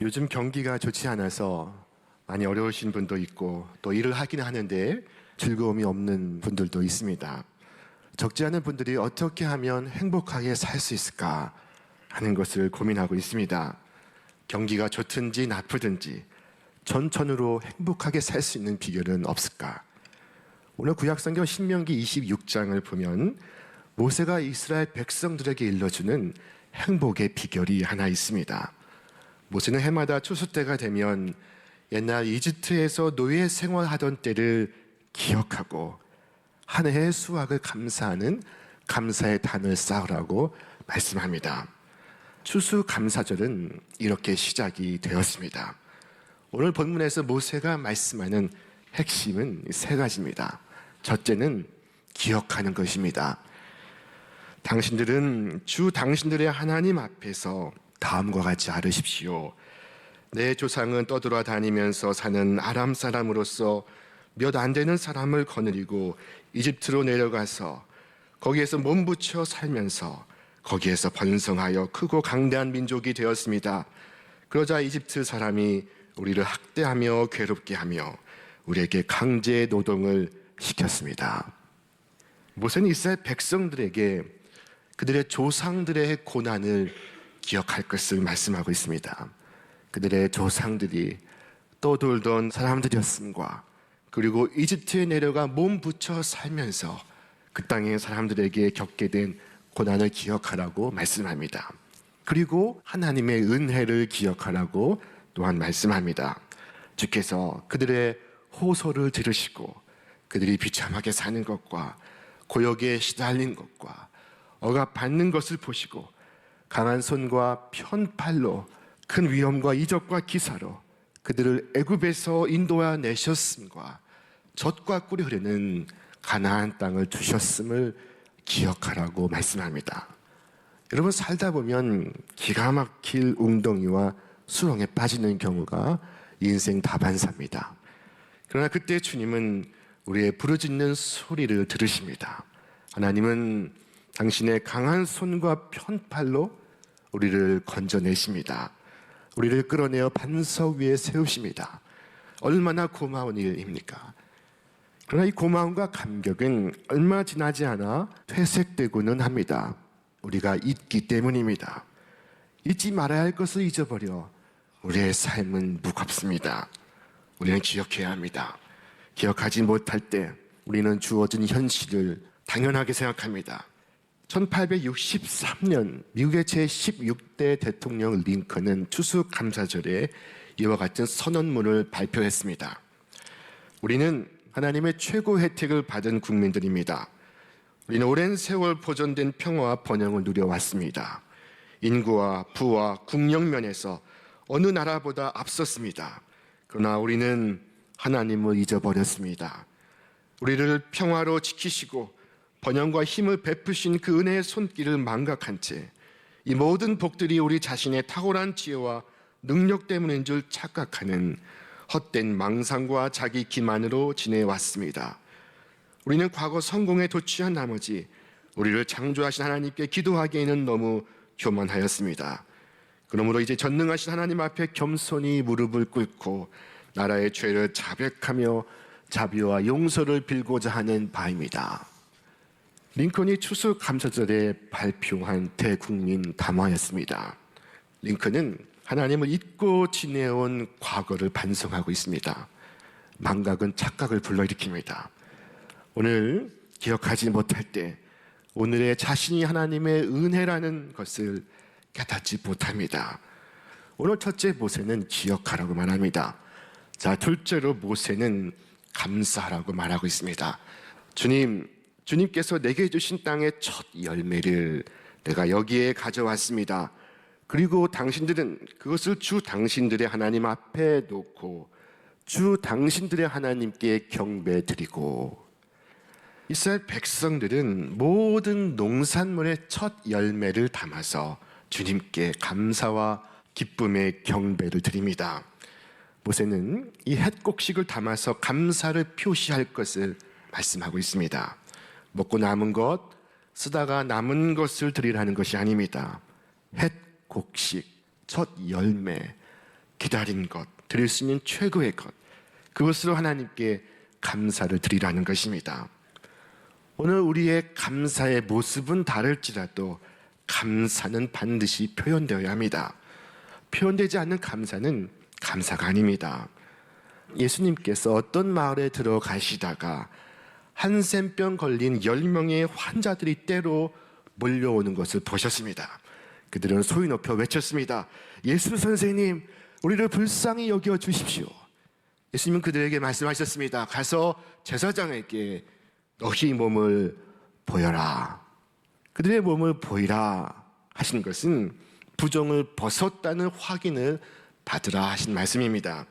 요즘 경기가 좋지 않아서 많이 어려우신 분도 있고 또 일을 하긴 하는데 즐거움이 없는 분들도 있습니다. 적지 않은 분들이 어떻게 하면 행복하게 살 수 있을까 하는 것을 고민하고 있습니다. 경기가 좋든지 나쁘든지 전천후로 행복하게 살 수 있는 비결은 없을까? 오늘 구약성경 신명기 26장을 보면 모세가 이스라엘 백성들에게 일러주는 행복의 비결이 하나 있습니다. 모세는 해마다 추수 때가 되면 옛날 이집트에서 노예 생활하던 때를 기억하고 한 해의 수확을 감사하는 감사의 단을 쌓으라고 말씀합니다. 추수감사절은 이렇게 시작이 되었습니다. 오늘 본문에서 모세가 말씀하는 핵심은 세 가지입니다. 첫째는 기억하는 것입니다. 당신들은 주 당신들의 하나님 앞에서 다음과 같이 아뢰십시오. 내 조상은 떠돌아다니면서 사는 아람 사람으로서 몇 안 되는 사람을 거느리고 이집트로 내려가서 거기에서 몸부쳐 살면서 거기에서 번성하여 크고 강대한 민족이 되었습니다. 그러자 이집트 사람이 우리를 학대하며 괴롭게 하며 우리에게 강제 노동을 시켰습니다. 모세는 이스라엘 백성들에게 그들의 조상들의 고난을 기억할 것을 말씀하고 있습니다. 그들의 조상들이 떠돌던 사람들이었음과 그리고 이집트에 내려가 몸 붙여 살면서 그 땅의 사람들에게 겪게 된 고난을 기억하라고 말씀합니다. 그리고 하나님의 은혜를 기억하라고 또한 말씀합니다. 주께서 그들의 호소를 들으시고 그들이 비참하게 사는 것과 고역에 시달린 것과 억압받는 것을 보시고 강한 손과 편팔로 큰 위험과 이적과 기사로 그들을 애굽에서 인도하 내셨음과 젖과 꿀이 흐르는 가나안 땅을 주셨음을 기억하라고 말씀합니다. 여러분, 살다 보면 기가 막힐 웅덩이와 수렁에 빠지는 경우가 인생 다반사입니다. 그러나 그때 주님은 우리의 부르짖는 소리를 들으십니다. 하나님은 당신의 강한 손과 편팔로 우리를 건져내십니다. 우리를 끌어내어 반석 위에 세우십니다. 얼마나 고마운 일입니까? 그러나 이 고마움과 감격은 얼마 지나지 않아 퇴색되고는 합니다. 우리가 잊기 때문입니다. 잊지 말아야 할 것을 잊어버려 우리의 삶은 무겁습니다. 우리는 기억해야 합니다. 기억하지 못할 때 우리는 주어진 현실을 당연하게 생각합니다. 1863년 미국의 제16대 대통령 링컨은 추수감사절에 이와 같은 선언문을 발표했습니다. 우리는 하나님의 최고 혜택을 받은 국민들입니다. 우리는 오랜 세월 보존된 평화와 번영을 누려왔습니다. 인구와 부와 국력 면에서 어느 나라보다 앞섰습니다. 그러나 우리는 하나님을 잊어버렸습니다. 우리를 평화로 지키시고 번영과 힘을 베푸신 그 은혜의 손길을 망각한 채 이 모든 복들이 우리 자신의 탁월한 지혜와 능력 때문인 줄 착각하는 헛된 망상과 자기 기만으로 지내왔습니다. 우리는 과거 성공에 도취한 나머지 우리를 창조하신 하나님께 기도하기에는 너무 교만하였습니다. 그러므로 이제 전능하신 하나님 앞에 겸손히 무릎을 꿇고 나라의 죄를 자백하며 자비와 용서를 빌고자 하는 바입니다. 링컨이 추수감사절에 발표한 대국민 담화였습니다. 링컨은 하나님을 잊고 지내온 과거를 반성하고 있습니다. 망각은 착각을 불러일으킵니다. 오늘 기억하지 못할 때 오늘의 자신이 하나님의 은혜라는 것을 깨닫지 못합니다. 오늘 첫째 모세는 기억하라고 말합니다. 자, 둘째로 모세는 감사하라고 말하고 있습니다. 주님께서 내게 주신 땅의 첫 열매를 내가 여기에 가져왔습니다. 그리고 당신들은 그것을 주 당신들의 하나님 앞에 놓고 주 당신들의 하나님께 경배드리고, 이스라엘 백성들은 모든 농산물의 첫 열매를 담아서 주님께 감사와 기쁨의 경배를 드립니다. 모세는 이 햇곡식을 담아서 감사를 표시할 것을 말씀하고 있습니다. 먹고 남은 것, 쓰다가 남은 것을 드리라는 것이 아닙니다. 햇곡식, 첫 열매, 기다린 것, 드릴 수 있는 최고의 것, 그것으로 하나님께 감사를 드리라는 것입니다. 오늘 우리의 감사의 모습은 다를지라도 감사는 반드시 표현되어야 합니다. 표현되지 않는 감사는 감사가 아닙니다. 예수님께서 어떤 마을에 들어가시다가 한센병 걸린 10명의 환자들이 때로 몰려오는 것을 보셨습니다. 그들은 소리 높여 외쳤습니다. 예수 선생님, 우리를 불쌍히 여겨 주십시오. 예수님은 그들에게 말씀하셨습니다. 가서 제사장에게 너희 몸을 보여라. 그들의 몸을 보이라 하신 것은 부종을 벗었다는 확인을 받으라 하신 말씀입니다.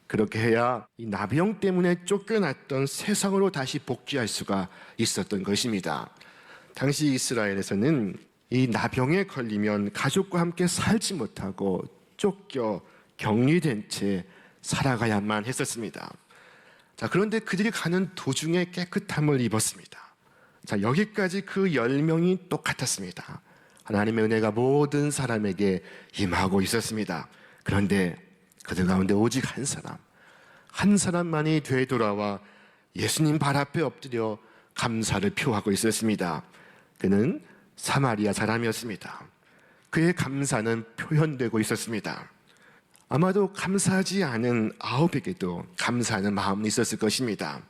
그렇게 해야 이 나병 때문에 쫓겨났던 세상으로 다시 복귀할 수가 있었던 것입니다. 당시 이스라엘에서는 이 나병에 걸리면 가족과 함께 살지 못하고 쫓겨 격리된 채 살아가야만 했었습니다. 자, 그런데 그들이 가는 도중에 깨끗함을 입었습니다. 자, 여기까지 그 10명이 똑같았습니다. 하나님의 은혜가 모든 사람에게 임하고 있었습니다. 그런데 그들 가운데 오직 한 사람만이 되돌아와 예수님 발 앞에 엎드려 감사를 표하고 있었습니다. 그는 사마리아 사람이었습니다. 그의 감사는 표현되고 있었습니다. 아마도 감사하지 않은 9에게도 감사하는 마음이 있었을 것입니다.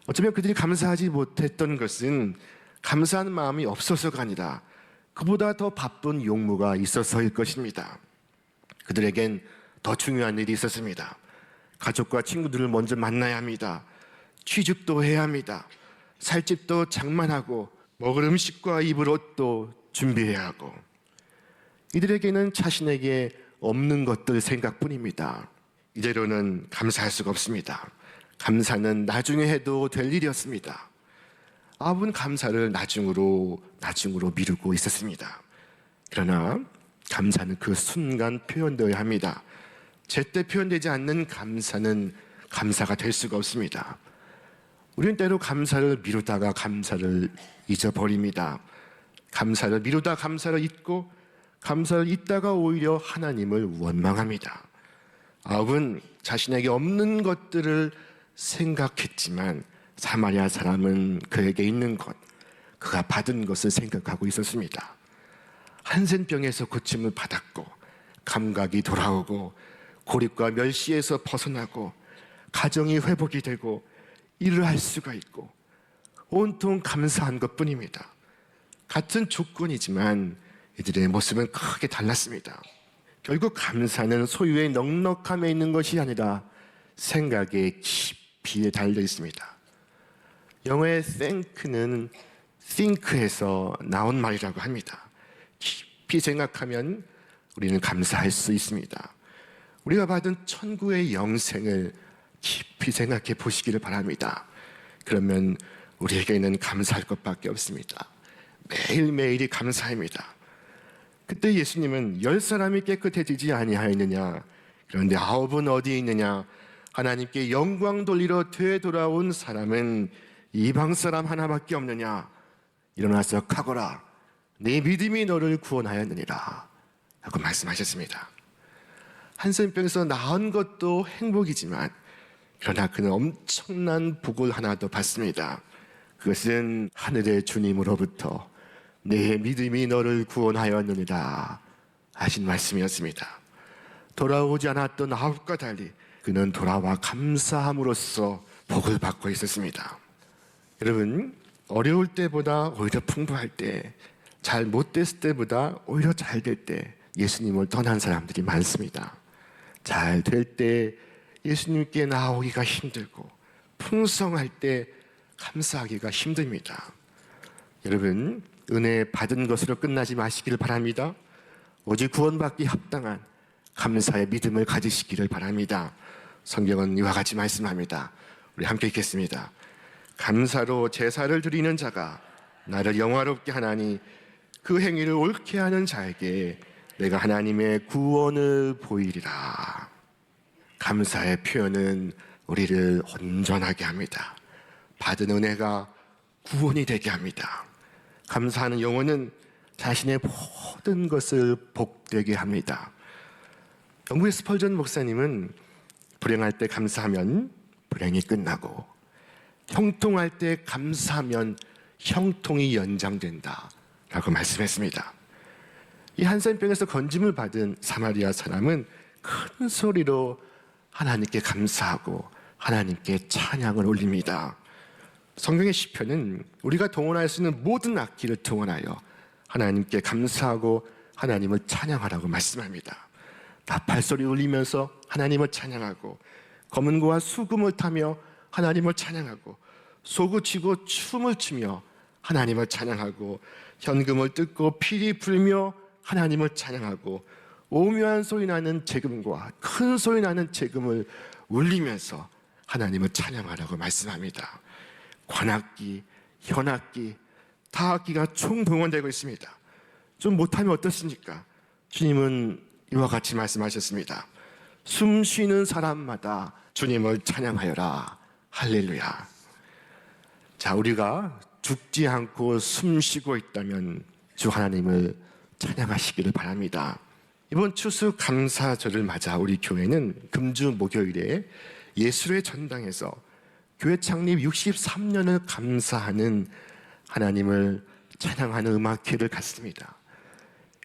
어쩌면 그들이 감사하지 못했던 것은 감사하는 마음이 없어서가 아니라 그보다 더 바쁜 용무가 있어서일 것입니다. 그들에겐 더 중요한 일이 있었습니다. 가족과 친구들을 먼저 만나야 합니다. 취직도 해야 합니다. 살 집도 장만하고 먹을 음식과 입을 옷도 준비해야 하고, 이들에게는 자신에게 없는 것들 생각뿐입니다. 이대로는 감사할 수가 없습니다. 감사는 나중에 해도 될 일이었습니다. 아합은 감사를 나중으로 미루고 있었습니다. 그러나 감사는 그 순간 표현되어야 합니다. 제때 표현되지 않는 감사는 감사가 될 수가 없습니다. 우리는 때로 감사를 미루다가 감사를 잊어버립니다. 감사를 미루다 감사를 잊고, 감사를 잊다가 오히려 하나님을 원망합니다. 아합은 자신에게 없는 것들을 생각했지만 사마리아 사람은 그에게 있는 것, 그가 받은 것을 생각하고 있었습니다. 한센병에서 고침을 받았고, 감각이 돌아오고, 고립과 멸시에서 벗어나고, 가정이 회복이 되고, 일을 할 수가 있고, 온통 감사한 것뿐입니다. 같은 조건이지만 이들의 모습은 크게 달랐습니다. 결국 감사는 소유의 넉넉함에 있는 것이 아니라 생각의 깊이에 달려 있습니다. 영어의 thank는 think에서 나온 말이라고 합니다. 깊이 생각하면 우리는 감사할 수 있습니다. 우리가 받은 천국의 영생을 깊이 생각해 보시기를 바랍니다. 그러면 우리에게는 감사할 것밖에 없습니다. 매일매일이 감사입니다. 그때 예수님은 10사람이 깨끗해지지 아니하였느냐, 그런데 9은 어디 있느냐, 하나님께 영광 돌리러 되돌아온 사람은 이방 사람 하나밖에 없느냐, 일어나서 가거라, 네 믿음이 너를 구원하였느니라 하고 말씀하셨습니다. 한센병에서 나은 것도 행복이지만, 그러나 그는 엄청난 복을 하나 더 받습니다. 그것은 하늘의 주님으로부터 내 믿음이 너를 구원하였느니라 하신 말씀이었습니다. 돌아오지 않았던 아합과 달리 그는 돌아와 감사함으로써 복을 받고 있었습니다. 여러분, 어려울 때보다 오히려 풍부할 때, 잘 못됐을 때보다 오히려 잘 될 때 예수님을 떠난 사람들이 많습니다. 잘 될 때 예수님께 나오기가 힘들고, 풍성할 때 감사하기가 힘듭니다. 여러분, 은혜 받은 것으로 끝나지 마시기를 바랍니다. 오직 구원받기 합당한 감사의 믿음을 가지시기를 바랍니다. 성경은 이와 같이 말씀합니다. 우리 함께 읽겠습니다. 감사로 제사를 드리는 자가 나를 영화롭게 하나니 그 행위를 옳게 하는 자에게 내가 하나님의 구원을 보이리라. 감사의 표현은 우리를 온전하게 합니다. 받은 은혜가 구원이 되게 합니다. 감사하는 영혼은 자신의 모든 것을 복되게 합니다. 영국의 스펄전 목사님은 불행할 때 감사하면 불행이 끝나고 형통할 때 감사하면 형통이 연장된다 라고 말씀했습니다. 이 한센병에서 건짐을 받은 사마리아 사람은 큰 소리로 하나님께 감사하고 하나님께 찬양을 올립니다. 성경의 시편은 우리가 동원할 수 있는 모든 악기를 동원하여 하나님께 감사하고 하나님을 찬양하라고 말씀합니다. 나팔소리 울리면서 하나님을 찬양하고 검은고와 수금을 타며 하나님을 찬양하고 소구치고 춤을 추며 하나님을 찬양하고 현금을 뜯고 피리 불며 하나님을 찬양하고 오묘한 소리 나는 재금과 큰 소리 나는 재금을 울리면서 하나님을 찬양하라고 말씀합니다. 관악기, 현악기, 타악기가 총동원되고 있습니다. 좀 못하면 어떻습니까? 주님은 이와 같이 말씀하셨습니다. 숨 쉬는 사람마다 주님을 찬양하여라. 할렐루야. 자, 우리가 죽지 않고 숨 쉬고 있다면 주 하나님을 찬양하시기를 바랍니다. 이번 추수 감사절을 맞아 우리 교회는 금주 목요일에 예수의 전당에서 교회 창립 63년을 감사하는 하나님을 찬양하는 음악회를 갖습니다.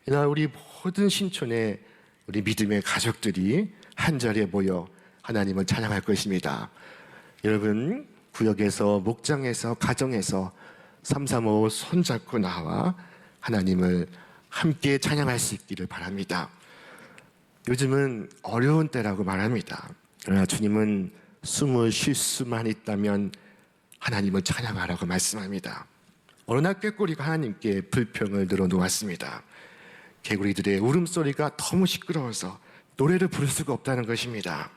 이날 우리 모든 신촌의 우리 믿음의 가족들이 한자리에 모여 하나님을 찬양할 것입니다. 여러분, 구역에서, 목장에서, 가정에서 335 손잡고 나와 하나님을 함께 찬양할 수 있기를 바랍니다. 요즘은 어려운 때라고 말합니다. 그러나 주님은 숨을 쉴 수만 있다면 하나님을 찬양하라고 말씀합니다. 어느 날 꾀꼬리가 하나님께 불평을 늘어놓았습니다. 개구리들의 울음소리가 너무 시끄러워서 노래를 부를 수가 없다는 것입니다.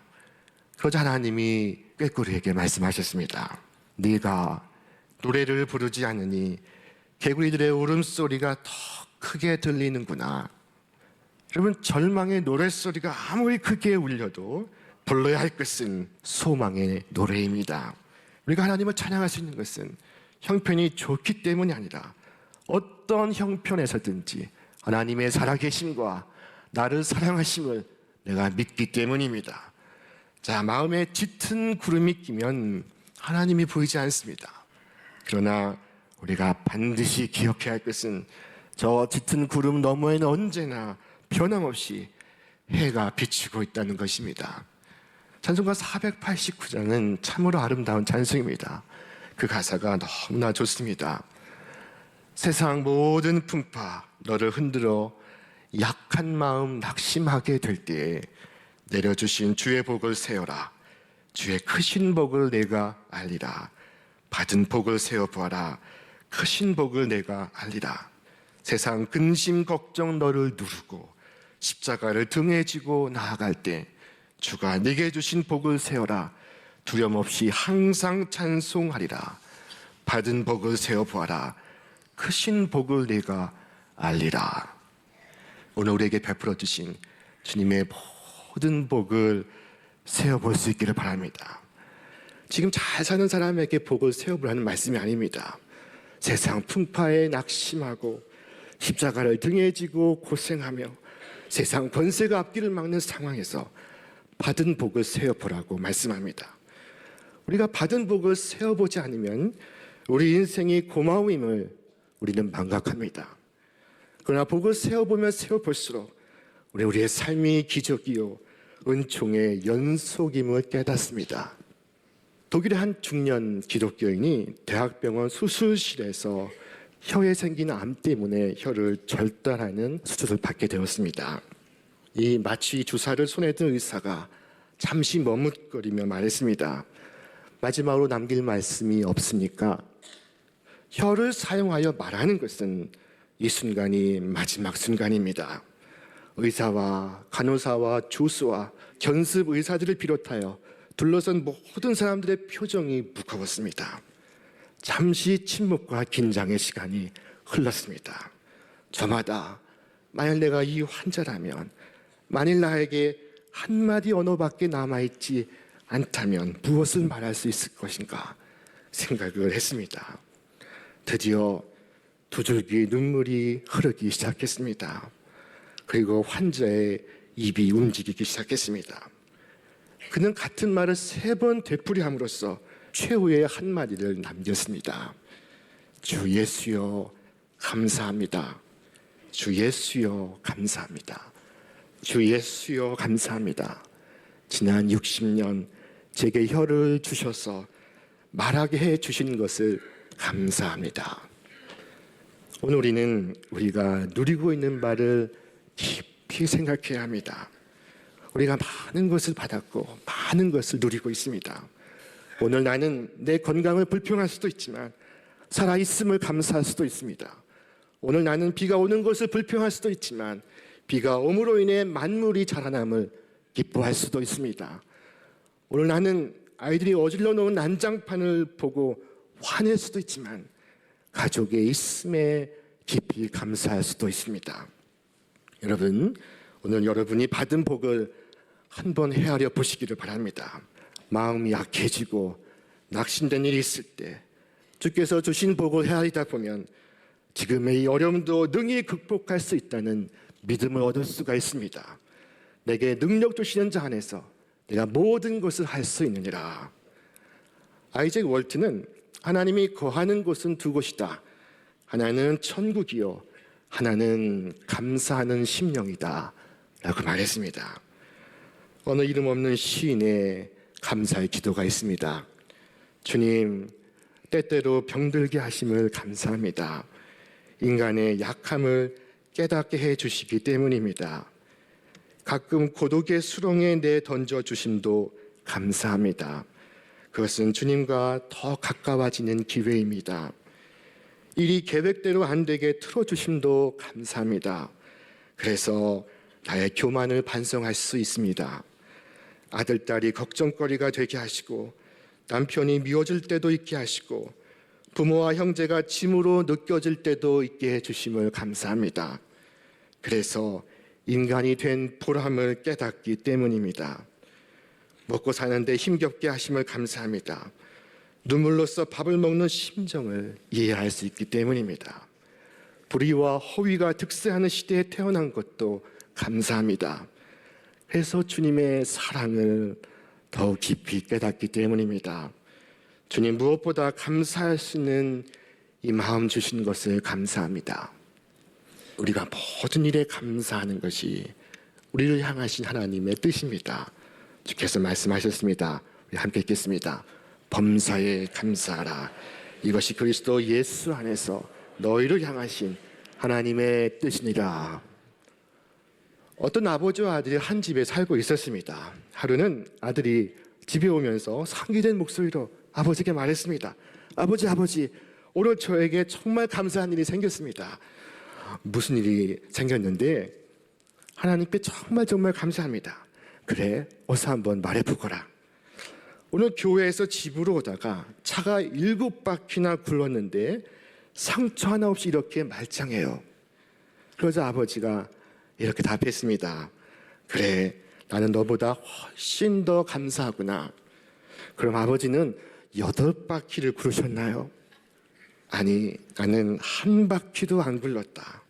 그러자 하나님이 꾀꼬리에게 말씀하셨습니다. 네가 노래를 부르지 않으니 개구리들의 울음소리가 더 크게 들리는구나. 여러분, 절망의 노랫소리가 아무리 크게 울려도 불러야 할 것은 소망의 노래입니다. 우리가 하나님을 찬양할 수 있는 것은 형편이 좋기 때문이 아니라 어떤 형편에서든지 하나님의 살아계심과 나를 사랑하심을 내가 믿기 때문입니다. 자, 마음에 짙은 구름이 끼면 하나님이 보이지 않습니다. 그러나 우리가 반드시 기억해야 할 것은 저 짙은 구름 너머에는 언제나 변함없이 해가 비치고 있다는 것입니다. 찬송가 489장은 참으로 아름다운 찬송입니다. 그 가사가 너무나 좋습니다. 세상 모든 풍파 너를 흔들어 약한 마음 낙심하게 될 때에 내려주신 주의 복을 세어라. 주의 크신 복을 내가 알리라. 받은 복을 세어보아라. 크신 복을 내가 알리라. 세상 근심 걱정 너를 누르고 십자가를 등에 지고 나아갈 때 주가 네게 주신 복을 세어라. 두려움없이 항상 찬송하리라. 받은 복을 세어보아라. 크신 복을 내가 알리라. 오늘 우리에게 베풀어 주신 주님의 모든 복을 세어볼 수 있기를 바랍니다. 지금 잘 사는 사람에게 복을 세어보라는 말씀이 아닙니다. 세상 풍파에 낙심하고 십자가를 등에 지고 고생하며 세상 권세가 앞길을 막는 상황에서 받은 복을 세어보라고 말씀합니다. 우리가 받은 복을 세어보지 않으면 우리 인생이 고마움임을 우리는 망각합니다. 그러나 복을 세어보면 세어볼수록 우리의 삶이 기적이요 은총의 연속임을 깨닫습니다. 독일의 한 중년 기독교인이 대학병원 수술실에서 혀에 생긴 암 때문에 혀를 절단하는 수술을 받게 되었습니다. 이 마취 주사를 손에 든 의사가 잠시 머뭇거리며 말했습니다. 마지막으로 남길 말씀이 없습니까? 혀를 사용하여 말하는 것은 이 순간이 마지막 순간입니다. 의사와 간호사와 주수와 견습 의사들을 비롯하여 둘러선 모든 사람들의 표정이 무거웠습니다. 잠시 침묵과 긴장의 시간이 흘렀습니다. 저마다 만일 내가 이 환자라면, 만일 나에게 한마디 언어밖에 남아있지 않다면 무엇을 말할 수 있을 것인가 생각을 했습니다. 드디어 두 줄기 눈물이 흐르기 시작했습니다. 그리고 환자의 입이 움직이기 시작했습니다. 그는 같은 말을 3번 되풀이함으로써 최후의 한마디를 남겼습니다. 주 예수여 감사합니다. 주 예수여 감사합니다. 주 예수여 감사합니다. 지난 60년 제게 혀를 주셔서 말하게 해 주신 것을 감사합니다. 오늘 우리가 누리고 있는 바를 깊이 생각해야 합니다. 우리가 많은 것을 받았고 많은 것을 누리고 있습니다. 오늘 나는 내 건강을 불평할 수도 있지만 살아있음을 감사할 수도 있습니다. 오늘 나는 비가 오는 것을 불평할 수도 있지만 비가 옴으로 인해 만물이 자라남을 기뻐할 수도 있습니다. 오늘 나는 아이들이 어질러 놓은 난장판을 보고 화낼 수도 있지만 가족의 있음에 깊이 감사할 수도 있습니다. 여러분, 오늘 여러분이 받은 복을 한번 헤아려 보시기를 바랍니다. 마음이 약해지고 낙심된 일이 있을 때 주께서 주신 복을 헤아리다 보면 지금의 이 어려움도 능히 극복할 수 있다는 믿음을 얻을 수가 있습니다. 내게 능력 주시는 자 안에서 내가 모든 것을 할 수 있느니라. 아이잭 월트는 하나님이 거하는 곳은 2곳이다. 하나는 천국이요, 하나는 감사하는 심령이다 라고 말했습니다. 어느 이름 없는 시인의 감사의 기도가 있습니다. 주님, 때때로 병들게 하심을 감사합니다. 인간의 약함을 깨닫게 해주시기 때문입니다. 가끔 고독의 수렁에 내던져 주심도 감사합니다. 그것은 주님과 더 가까워지는 기회입니다. 일이 계획대로 안 되게 틀어주심도 감사합니다. 그래서 나의 교만을 반성할 수 있습니다. 아들, 딸이 걱정거리가 되게 하시고 남편이 미워질 때도 있게 하시고 부모와 형제가 짐으로 느껴질 때도 있게 해주심을 감사합니다. 그래서 인간이 된 보람을 깨닫기 때문입니다. 먹고 사는데 힘겹게 하심을 감사합니다. 눈물로써 밥을 먹는 심정을 이해할 수 있기 때문입니다. 불의와 허위가 득세하는 시대에 태어난 것도 감사합니다. 그래서 주님의 사랑을 더욱 깊이 깨닫기 때문입니다. 주님, 무엇보다 감사할 수 있는 이 마음 주신 것을 감사합니다. 우리가 모든 일에 감사하는 것이 우리를 향하신 하나님의 뜻입니다. 주께서 말씀하셨습니다. 우리 함께 읽겠습니다. 범사에 감사하라. 이것이 그리스도 예수 안에서 너희를 향하신 하나님의 뜻이니라. 어떤 아버지와 아들이 한 집에 살고 있었습니다. 하루는 아들이 집에 오면서 상기된 목소리로 아버지에게 말했습니다. 아버지, 오늘 저에게 정말 감사한 일이 생겼습니다. 무슨 일이 생겼는데 하나님께 정말 감사합니다. 그래, 어서 한번 말해보거라. 오늘 교회에서 집으로 오다가 차가 7바퀴나 굴렀는데 상처 하나 없이 이렇게 말짱해요. 그러자 아버지가 이렇게 답했습니다. 그래, 나는 너보다 훨씬 더 감사하구나. 그럼 아버지는 8바퀴를 굴으셨나요? 아니, 나는 한 바퀴도 안 굴렀다.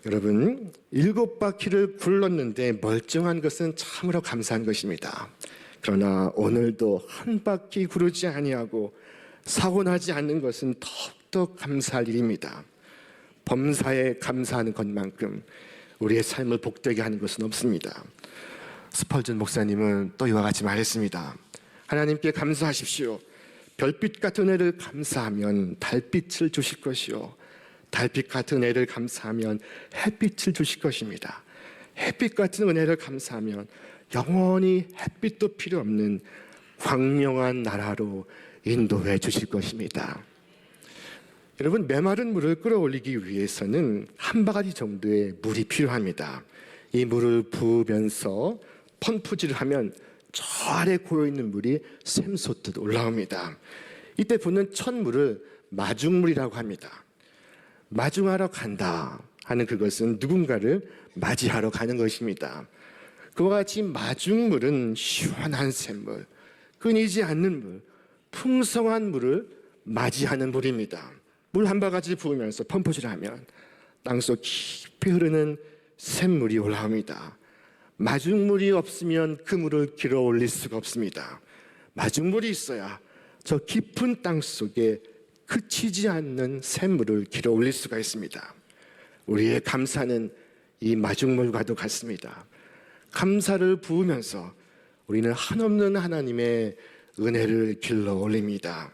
여러분, 7바퀴를 굴렀는데 멀쩡한 것은 참으로 감사한 것입니다. 그러나 오늘도 한 바퀴 구르지 아니하고 사고 나지 않는 것은 더욱더 감사할 일입니다. 범사에 감사하는 것만큼 우리의 삶을 복되게 하는 것은 없습니다. 스펄전 목사님은 또 이와 같이 말했습니다. 하나님께 감사하십시오. 별빛 같은 애를 감사하면 달빛을 주실 것이요, 달빛 같은 애를 감사하면 햇빛을 주실 것입니다. 햇빛 같은 은혜를 감사하면 영원히 햇빛도 필요 없는 광명한 나라로 인도해 주실 것입니다. 여러분, 메마른 물을 끌어올리기 위해서는 한 바가지 정도의 물이 필요합니다. 이 물을 부으면서 펌프질을 하면 저 아래 고여있는 물이 샘솟듯 올라옵니다. 이때 붓는 첫 물을 마중물이라고 합니다. 마중하러 간다 하는 그것은 누군가를 맞이하러 가는 것입니다. 그와 같이 마중물은 시원한 샘물, 끊이지 않는 물, 풍성한 물을 맞이하는 물입니다. 물 한 바가지 부으면서 펌프질을 하면 땅속 깊이 흐르는 샘물이 올라옵니다. 마중물이 없으면 그물을 길어 올릴 수가 없습니다. 마중물이 있어야 저 깊은 땅 속에 그치지 않는 샘물을 길어 올릴 수가 있습니다. 우리의 감사는 이 마중물과도 같습니다. 감사를 부으면서 우리는 한없는 하나님의 은혜를 길러 올립니다.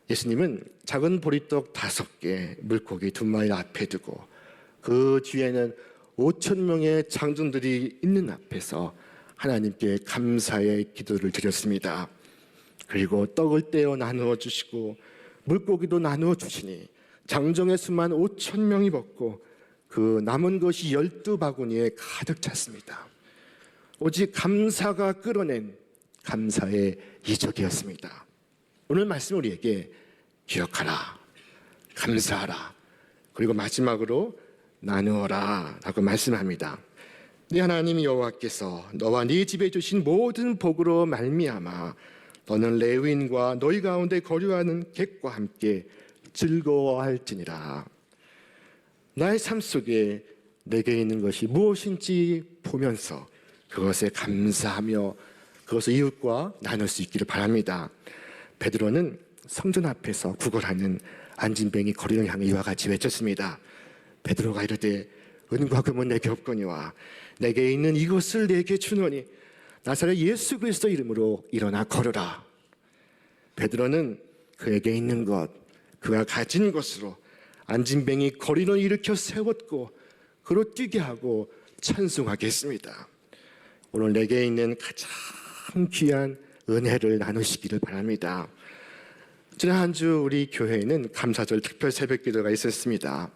예수님은 작은 보리떡 5개, 물고기 2마리 앞에 두고 그 뒤에는 5,000명의 장정들이 있는 앞에서 하나님께 감사의 기도를 드렸습니다. 그리고 떡을 떼어 나누어 주시고 물고기도 나누어 주시니 장정의 수만 5,000명이 먹고 그 남은 것이 12바구니에 가득 찼습니다. 오직 감사가 끌어낸 감사의 이적이었습니다. 오늘 말씀 우리에게 기억하라, 감사하라, 그리고 마지막으로 나누어라 라고 말씀합니다. 네 하나님 여호와께서 너와 네 집에 주신 모든 복으로 말미암아 너는 레위인과 너희 가운데 거류하는 객과 함께 즐거워할지니라. 나의 삶 속에 내게 있는 것이 무엇인지 보면서 그것에 감사하며 그것을 이웃과 나눌 수 있기를 바랍니다. 베드로는 성전 앞에서 구걸하는 안진뱅이 거리를 향해 이와 같이 외쳤습니다. 베드로가 이르되 은과 금은 내게 없거니와 내게 있는 이것을 내게 주노니 나사렛 예수 그리스도 이름으로 일어나 걸으라. 베드로는 그에게 있는 것, 그가 가진 것으로 안진뱅이 거리를 일으켜 세웠고 그로 뛰게 하고 찬송하게 했습니다. 오늘 내게 있는 가장 귀한 은혜를 나누시기를 바랍니다. 지난 한 주 우리 교회에는 감사절 특별 새벽 기도가 있었습니다.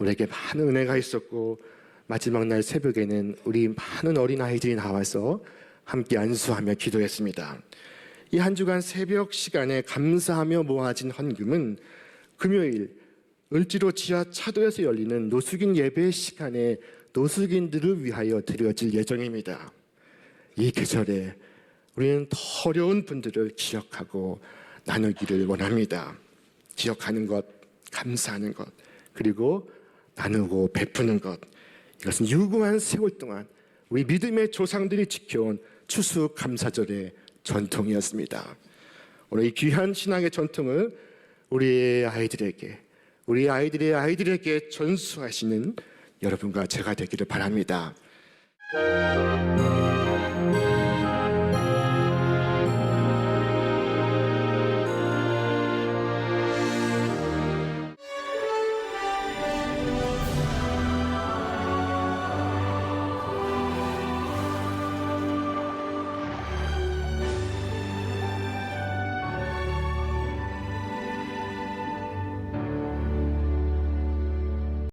우리에게 많은 은혜가 있었고 마지막 날 새벽에는 우리 많은 어린아이들이 나와서 함께 안수하며 기도했습니다. 이 한 주간 새벽 시간에 감사하며 모아진 헌금은 금요일 을지로 지하 차도에서 열리는 노숙인 예배 시간에 노숙인들을 위하여 드려질 예정입니다. 이 계절에 우리는 더 어려운 분들을 기억하고 나누기를 원합니다. 기억하는 것, 감사하는 것, 그리고 나누고 베푸는 것, 이것은 유구한 세월 동안 우리 믿음의 조상들이 지켜온 추수감사절의 전통이었습니다. 오늘 이 귀한 신앙의 전통을 우리 아이들에게, 우리 아이들의 아이들에게 전수하시는 여러분과 제가 되기를 바랍니다.